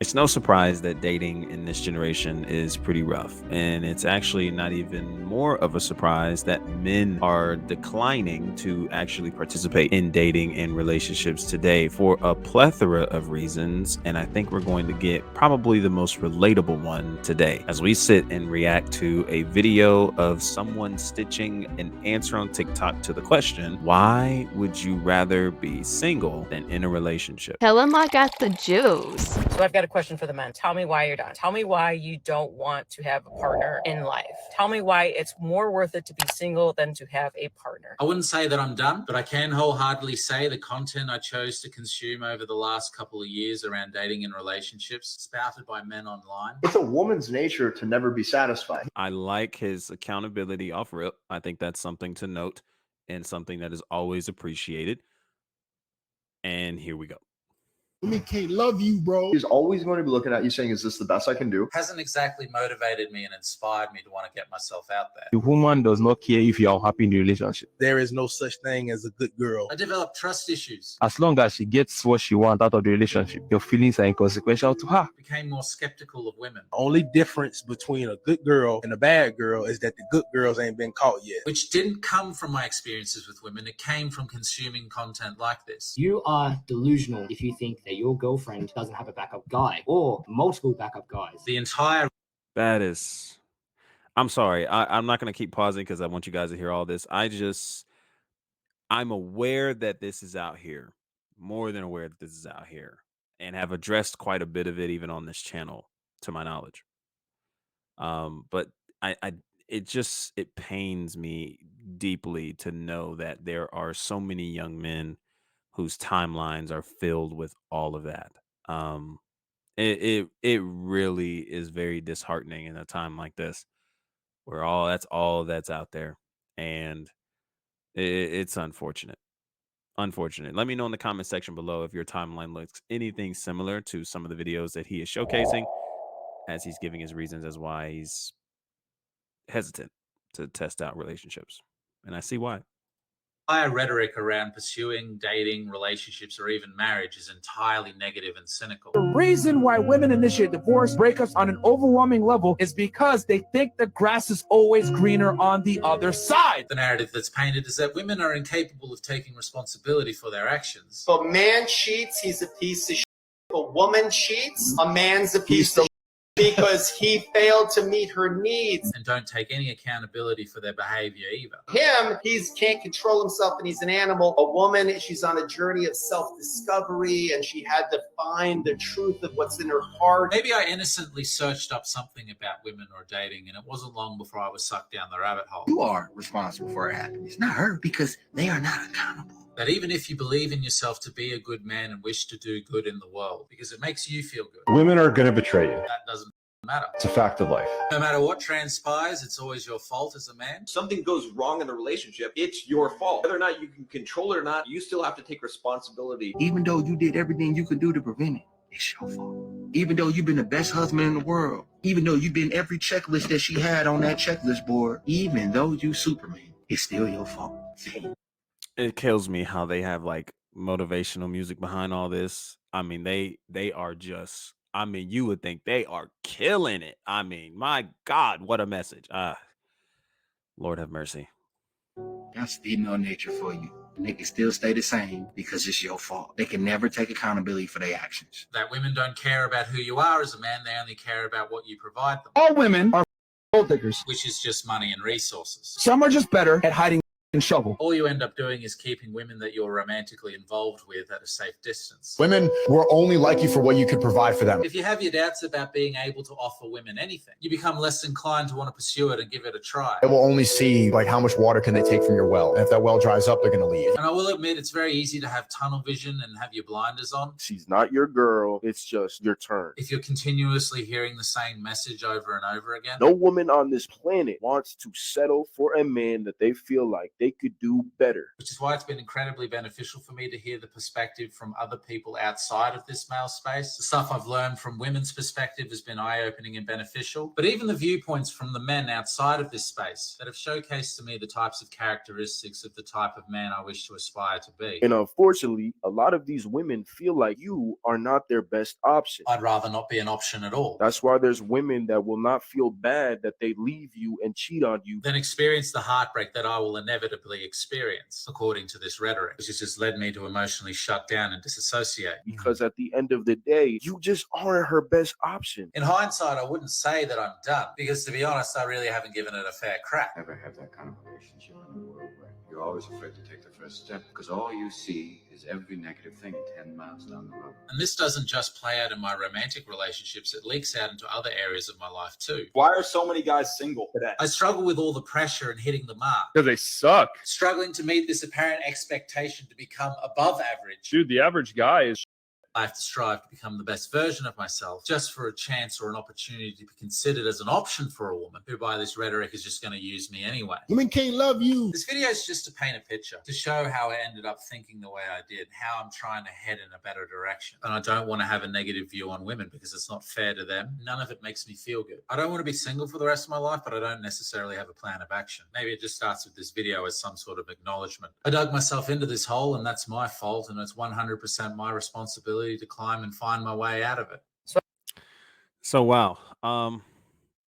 It's no surprise that dating in this generation is pretty rough. And it's actually not even more of a surprise that men are declining to actually participate in dating and relationships today for a plethora of reasons. And I think we're going to get probably the most relatable one today as we sit and react to a video of someone stitching an answer on TikTok to the question, why would you rather be single than in a relationship? Tell him I got the juice. So I've got a question for the men. Tell me why you're done. Tell me why you don't want to have a partner in life. Tell me why it's more worth it to be single than to have a partner. I wouldn't say that I'm done, but I can wholeheartedly say the content I chose to consume over the last couple of years around dating and relationships, spouted by men online. It's a woman's nature to never be satisfied. I like his accountability off rip. I think that's something to note and something that is always appreciated. And here we go. Women can't love you, bro. He's always going to be looking at you saying, is this the best I can do? Hasn't exactly motivated me and inspired me to want to get myself out there. The woman does not care if you are happy in the relationship. There is no such thing as a good girl. I developed trust issues. As long as she gets what she wants out of the relationship, your feelings are inconsequential to her. Became more skeptical of women. The only difference between a good girl and a bad girl is that the good girls ain't been caught yet. Which didn't come from my experiences with women. It came from consuming content like this. You are delusional if you think that your girlfriend doesn't have a backup guy or multiple backup guys. The entire... That is... I'm sorry. I'm not going to keep pausing because I want you guys to hear all this. I'm aware that this is out here. More than aware that this is out here. And have addressed quite a bit of it even on this channel, to my knowledge. But it pains me deeply to know that there are so many young men whose timelines are filled with all of that. It really is very disheartening in a time like this, where that's all that's out there, and it's unfortunate. Unfortunate. Let me know in the comment section below if your timeline looks anything similar to some of the videos that he is showcasing, as he's giving his reasons as why he's hesitant to test out relationships, and I see why. Rhetoric around pursuing, dating, relationships, or even marriage is entirely negative and cynical. The reason why women initiate divorce, breakups on an overwhelming level is because they think the grass is always greener on the other side. The narrative that's painted is that women are incapable of taking responsibility for their actions. If a man cheats, he's a piece of shit. If a woman cheats, a man's a piece of shit because he failed to meet her needs. And don't take any accountability for their behavior either. Him, he can't control himself and he's an animal. A woman, she's on a journey of self-discovery and she had to find the truth of what's in her heart. Maybe I innocently searched up something about women or dating and it wasn't long before I was sucked down the rabbit hole. You are responsible for her happiness, not her, because they are not accountable. That even if you believe in yourself to be a good man and wish to do good in the world, because it makes you feel good. Women are going to betray you. That doesn't matter. It's a fact of life. No matter what transpires, it's always your fault as a man. Something goes wrong in the relationship, it's your fault. Whether or not you can control it or not, you still have to take responsibility. Even though you did everything you could do to prevent it, it's your fault. Even though you've been the best husband in the world, even though you've been every checklist that she had on that checklist board, even though you Superman, it's still your fault. It kills me how they have like motivational music behind all this. I mean, they are just, I mean, you would think they are killing it. I mean, my God, what a message. Lord have mercy. That's female nature for you. And they can still stay the same because it's your fault. They can never take accountability for their actions. That women don't care about who you are as a man, they only care about what you provide them. All women are gold diggers. Which is just money and resources. Some are just better at hiding and shovel. All you end up doing is keeping women that you're romantically involved with at a safe distance. Women will only like you for what you could provide for them. If you have your doubts about being able to offer women anything, you become less inclined to want to pursue it and give it a try. They will only see like how much water can they take from your well. And if that well dries up, they're going to leave. And I will admit it's very easy to have tunnel vision and have your blinders on. She's not your girl. It's just your turn. If you're continuously hearing the same message over and over again. No woman on this planet wants to settle for a man that they feel like they could do better. Which is why it's been incredibly beneficial for me to hear the perspective from other people outside of this male space. The stuff I've learned from women's perspective has been eye-opening and beneficial, but even the viewpoints from the men outside of this space that have showcased to me the types of characteristics of the type of man I wish to aspire to be. And unfortunately, a lot of these women feel like you are not their best option. I'd rather not be an option at all. That's why there's women that will not feel bad that they leave you and cheat on you. Then experience the heartbreak that I will inevitably experience, according to this rhetoric, which has just led me to emotionally shut down and disassociate. Because at the end of the day, you just aren't her best option. In hindsight, I wouldn't say that I'm done, because to be honest, I really haven't given it a fair crack. Never have that kind of relationship in the world where you're always afraid to take the first step because all you see is every negative thing 10 miles down the road. And this doesn't just play out in my romantic relationships, it leaks out into other areas of my life too. Why are so many guys single today? I struggle with all the pressure and hitting the mark. Because they suck. Struggling to meet this apparent expectation to become above average. Dude, the average guy is. I have to strive to become the best version of myself just for a chance or an opportunity to be considered as an option for a woman who by this rhetoric is just going to use me anyway. Women can't love you. This video is just to paint a picture, to show how I ended up thinking the way I did, how I'm trying to head in a better direction. And I don't want to have a negative view on women because it's not fair to them. None of it makes me feel good. I don't want to be single for the rest of my life, but I don't necessarily have a plan of action. Maybe it just starts with this video as some sort of acknowledgement. I dug myself into this hole and that's my fault, and it's 100% my responsibility to climb and find my way out of it. So wow.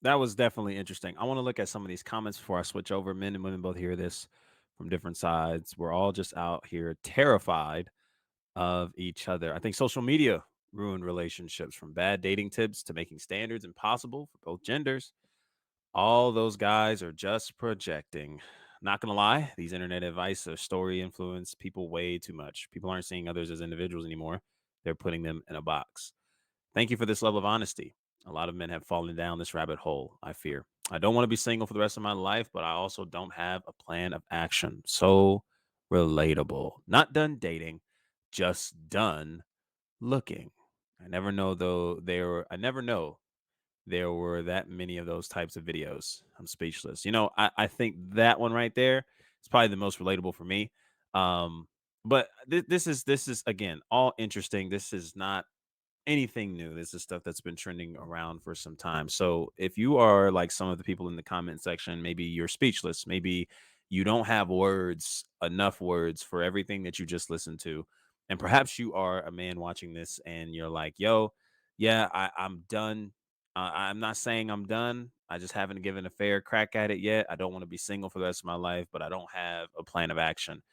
That was definitely interesting. I want to look at some of these comments before I switch over. Men and women both hear this from different sides. We're all just out here terrified of each other. I think social media ruined relationships, from bad dating tips to making standards impossible for both genders. All those guys are just projecting. Not gonna lie, these internet advice or story influence people way too much. People aren't seeing others as individuals anymore. They're putting them in a box. Thank you for this level of honesty. A lot of men have fallen down this rabbit hole, I fear. I don't want to be single for the rest of my life, but I also don't have a plan of action. So relatable. Not done dating, just done looking. I never know there were that many of those types of videos. I'm speechless. I think that one right there is probably the most relatable for me. But this is again all interesting. This is not anything new. This is stuff that's been trending around for some time. So if you are like some of the people in the comment section, maybe you're speechless, maybe you don't have enough words for everything that you just listened to, and perhaps you are a man watching this and you're like, yo, yeah, I'm done. I'm not saying I'm done. I just haven't given a fair crack at it yet. I don't want to be single for the rest of my life, but I don't have a plan of action.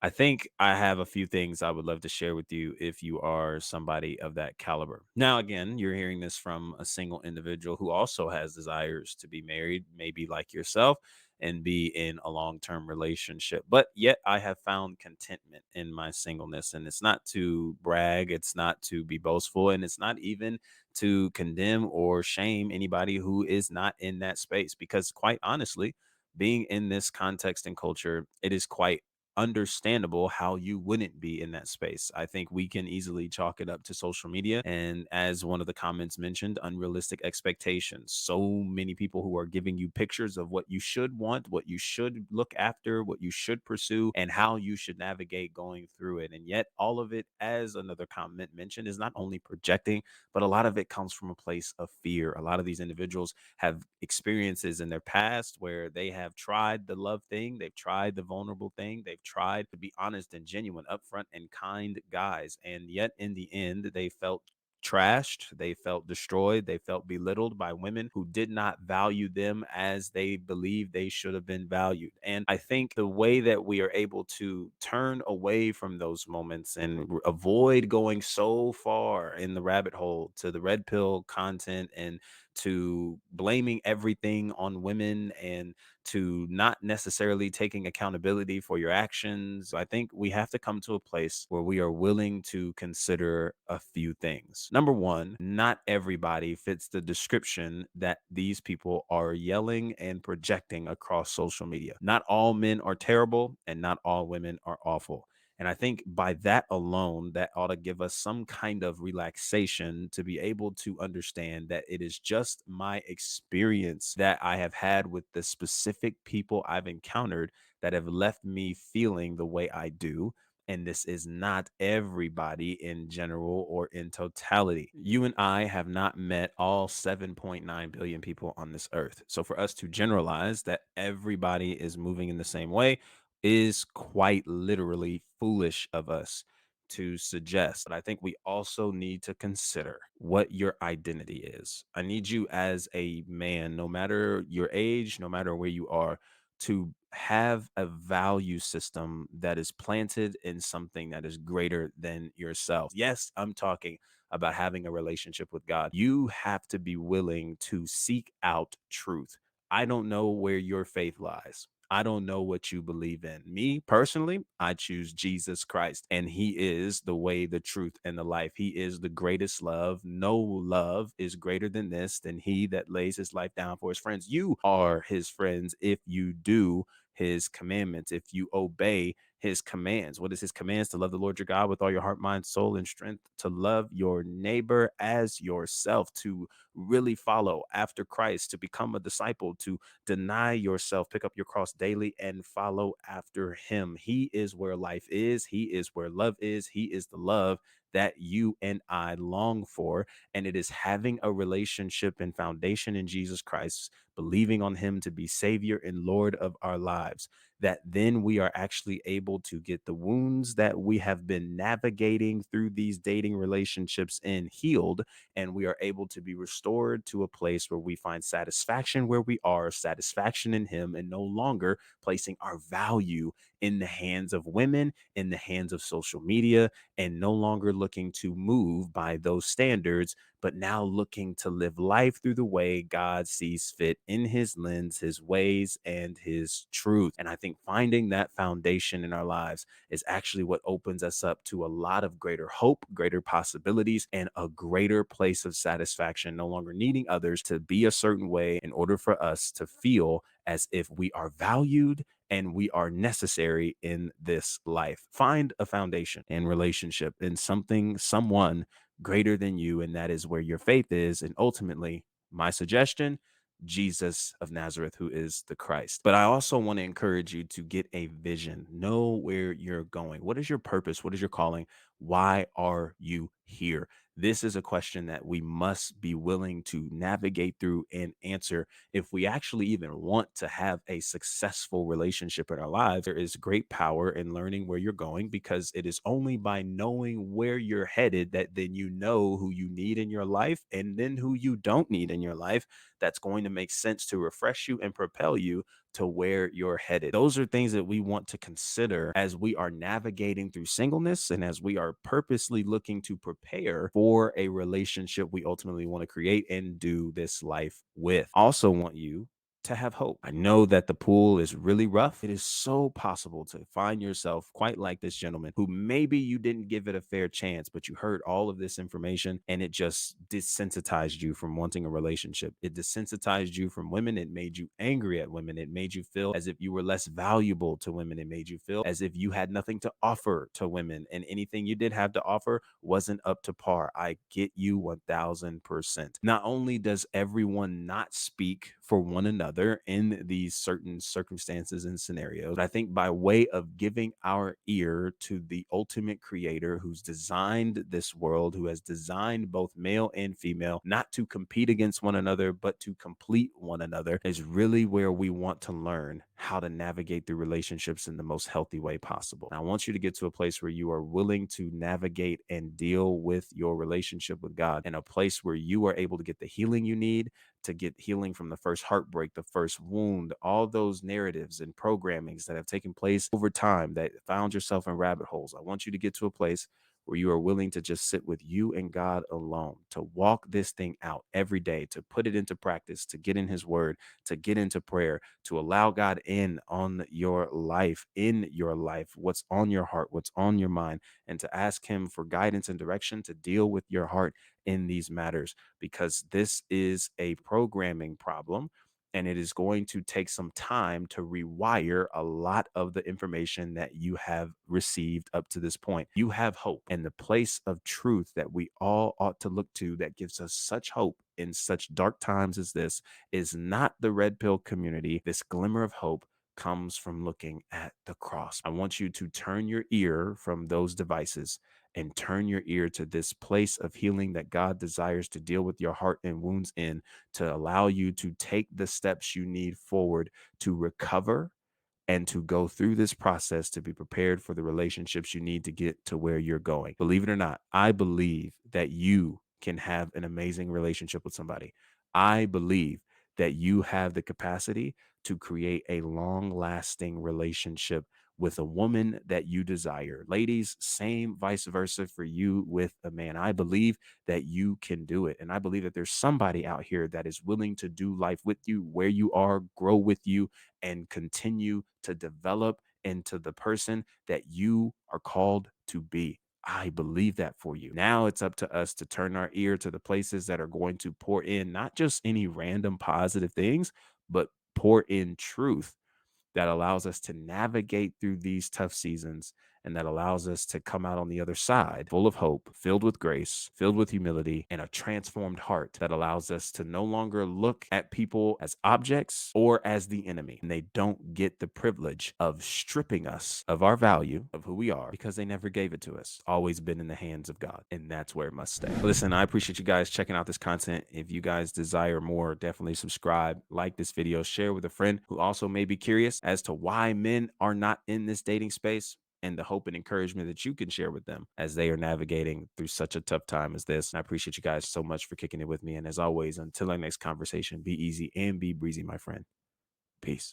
I think I have a few things I would love to share with you if you are somebody of that caliber. Now, again, you're hearing this from a single individual who also has desires to be married, maybe like yourself, and be in a long-term relationship. But yet I have found contentment in my singleness. And it's not to brag, it's not to be boastful, and it's not even to condemn or shame anybody who is not in that space. Because quite honestly, being in this context and culture, it is quite understandable how you wouldn't be in that space. I think we can easily chalk it up to social media and, as one of the comments mentioned, unrealistic expectations. So many people who are giving you pictures of what you should want, what you should look after, what you should pursue, and how you should navigate going through it. And yet all of it, as another comment mentioned, is not only projecting, but a lot of it comes from a place of fear. A lot of these individuals have experiences in their past where they have tried the love thing, they've tried the vulnerable thing, they've tried to be honest and genuine, upfront and kind guys. And yet in the end, they felt trashed, they felt destroyed, they felt belittled by women who did not value them as they believed they should have been valued. And I think the way that we are able to turn away from those moments and avoid going so far in the rabbit hole to the red pill content and to blaming everything on women and to not necessarily taking accountability for your actions, I think we have to come to a place where we are willing to consider a few things. Number one, not everybody fits the description that these people are yelling and projecting across social media. Not all men are terrible and not all women are awful. And I think by that alone, that ought to give us some kind of relaxation to be able to understand that it is just my experience that I have had with the specific people I've encountered that have left me feeling the way I do. And this is not everybody in general or in totality. You and I have not met all 7.9 billion people on this earth. So for us to generalize that everybody is moving in the same way is quite literally foolish of us to suggest. But I think we also need to consider what your identity is. I need you as a man, no matter your age, no matter where you are, to have a value system that is planted in something that is greater than yourself. Yes, I'm talking about having a relationship with God. You have to be willing to seek out truth. I don't know where your faith lies. I don't know what you believe in. Me personally, I choose Jesus Christ, and He is the way, the truth, and the life. He is the greatest love. No love is greater than this, than He that lays His life down for His friends. You are His friends if you do His commandments, if you obey His commands. What is His commands? To love the Lord your God with all your heart, mind, soul, and strength, to love your neighbor as yourself, to really follow after Christ, to become a disciple, to deny yourself, pick up your cross daily, and follow after Him. He is where life is. He is where love is. He is the love that you and I long for. And it is having a relationship and foundation in Jesus Christ, believing on Him to be Savior and Lord of our lives, that then we are actually able to get the wounds that we have been navigating through these dating relationships in healed, and we are able to be restored to a place where we find satisfaction where we are, satisfaction in Him, and no longer placing our value in the hands of women, in the hands of social media, and no longer looking to move by those standards, but now looking to live life through the way God sees fit in His lens, His ways, and His truth. And I think finding that foundation in our lives is actually what opens us up to a lot of greater hope, greater possibilities, and a greater place of satisfaction, no longer needing others to be a certain way in order for us to feel as if we are valued and we are necessary in this life. Find a foundation in relationship, in something, someone greater than you, and that is where your faith is. And ultimately, my suggestion, Jesus of Nazareth, who is the Christ. But I also want to encourage you to get a vision, know where you're going. What is your purpose? What is your calling? Why are you here? This is a question that we must be willing to navigate through and answer if we actually even want to have a successful relationship in our lives. There is great power in learning where you're going, because it is only by knowing where you're headed that then you know who you need in your life and then who you don't need in your life. That's going to make sense to refresh you and propel you to where you're headed. Those are things that we want to consider as we are navigating through singleness and as we are purposely looking to prepare for a relationship we ultimately want to create and do this life with. Also want you to have hope. I know that the pool is really rough. It is so possible to find yourself quite like this gentleman who maybe you didn't give it a fair chance, but you heard all of this information and it just desensitized you from wanting a relationship. It desensitized you from women. It made you angry at women. It made you feel as if you were less valuable to women. It made you feel as if you had nothing to offer to women, and anything you did have to offer wasn't up to par. I get you 1000%. Not only does everyone not speak for one another in these certain circumstances and scenarios, but I think by way of giving our ear to the ultimate creator who's designed this world, who has designed both male and female, not to compete against one another, but to complete one another, is really where we want to learn how to navigate through relationships in the most healthy way possible. And I want you to get to a place where you are willing to navigate and deal with your relationship with God in a place where you are able to get the healing you need, to get healing from the first heartbreak, the first wound, all those narratives and programmings that have taken place over time that found yourself in rabbit holes. I want you to get to a place where you are willing to just sit with you and God alone, to walk this thing out every day, to put it into practice, to get in His word, to get into prayer, to allow God in on your life, what's on your heart, what's on your mind, and to ask Him for guidance and direction to deal with your heart in these matters, because this is a programming problem. And it is going to take some time to rewire a lot of the information that you have received up to this point. You have hope, and the place of truth that we all ought to look to that gives us such hope in such dark times as this is not the red pill community. This glimmer of hope comes from looking at the cross. I want you to turn your ear from those devices and turn your ear to this place of healing that God desires to deal with your heart and wounds in, to allow you to take the steps you need forward to recover and to go through this process to be prepared for the relationships you need to get to where you're going. Believe it or not, I believe that you can have an amazing relationship with somebody. I believe that you have the capacity to create a long lasting relationship with a woman that you desire. Ladies, same vice versa for you with a man. I believe that you can do it. And I believe that there's somebody out here that is willing to do life with you where you are, grow with you, and continue to develop into the person that you are called to be. I believe that for you. Now it's up to us to turn our ear to the places that are going to pour in not just any random positive things, but pour in truth that allows us to navigate through these tough seasons, and that allows us to come out on the other side full of hope, filled with grace, filled with humility, and a transformed heart that allows us to no longer look at people as objects or as the enemy. And they don't get the privilege of stripping us of our value, of who we are, because they never gave it to us. It's always been in the hands of God, and that's where it must stay. Listen, I appreciate you guys checking out this content. If you guys desire more, definitely subscribe, like this video, share with a friend who also may be curious as to why men are not in this dating space, and the hope and encouragement that you can share with them as they are navigating through such a tough time as this. And I appreciate you guys so much for kicking it with me. And as always, until our next conversation, be easy and be breezy, my friend. Peace.